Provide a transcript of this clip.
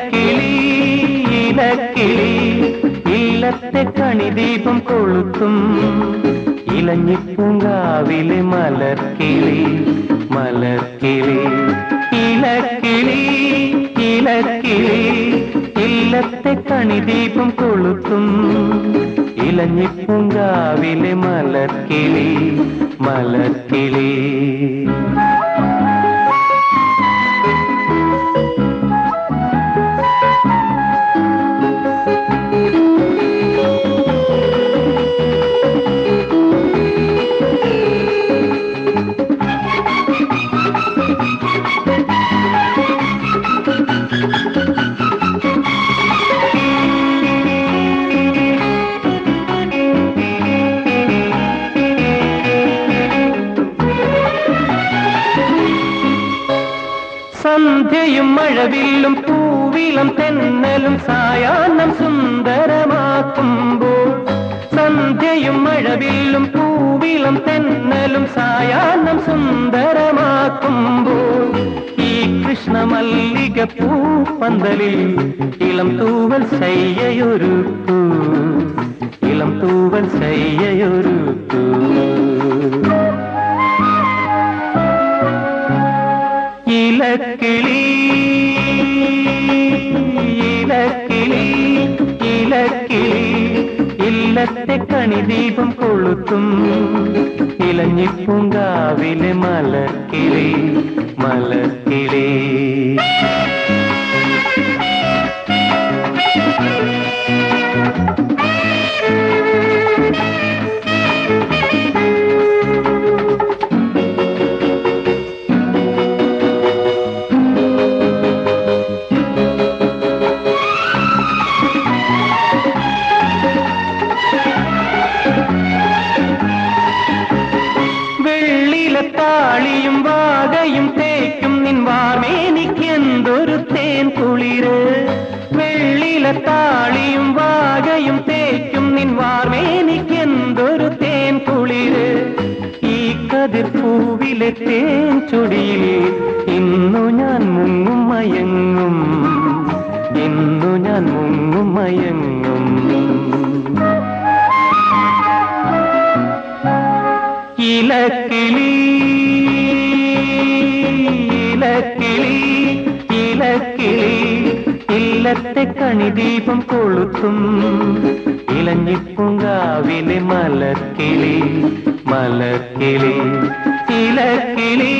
ഇലക്കിളി ഇലക്കിളി ഇല്ലത്തെ കണിദീപം കൊളുത്തും ഇലഞ്ഞിപ്പൂങ്കാവിലെ മലർക്കിളി മലർക്കിളി ഇലക്കിളി ഇലക്കിളി ഇല്ലത്തെ കണിദീപം കൊളുത്തും ഇലഞ്ഞിപ്പൂങ്കാവിലെ മലർക്കിളി മലർക്കിളി. സന്ധ്യയും മഴവില്ലും പൂവിലും തെന്നലും സായാഹ്നം സുന്ദരമാക്കുമ്പോൾ സന്ധ്യയും മഴവില്ലും പൂവിലും തെന്നലും സായാഹ്നം സുന്ദരമാക്കുമ്പോൾ ഈ കൃഷ്ണമല്ലിക പൂപ്പന്തലിൽ ഇളം തൂവൽ ശയ്യയൊരുക്കൂ ഇളം തൂവൽ ശയ്യയൊരുക്കൂ. ഇലക്കിളി ഇലക്കിളി ഇലക്കിളി ഇല്ലത്തെ കണിദീപം കൊളുത്തും ഇലഞ്ഞിപ്പൂങ്കാവിലെ മലർക്കിളി മലർക്കിളി. താളിയും വാകയും തേക്കും നിൻ വാർമേനിക്കെന്തൊരു തേൻ കുളിര് വെള്ളിലെ താളിയും വാകയും തേക്കും നിൻ വാർമേനിക്കെന്തൊരു തേൻ കുളിര് ഈ കതിർപ്പൂവിലെ തേൻ ചൊടിയിൽ ഇന്നു ഞാൻ മുങ്ങും മയങ്ങും ഇന്നു ഞാൻ മുങ്ങും മയങ്ങും. ഇലക്കിളി ഇലക്കിളി ഇലക്കിളി ഇല്ലത്തെ കണിദീപം കൊളുത്തും ഇലഞ്ഞിപ്പൂങ്കാവിലെ മലർക്കിളി മലർക്കിളി ഇലക്കിളി.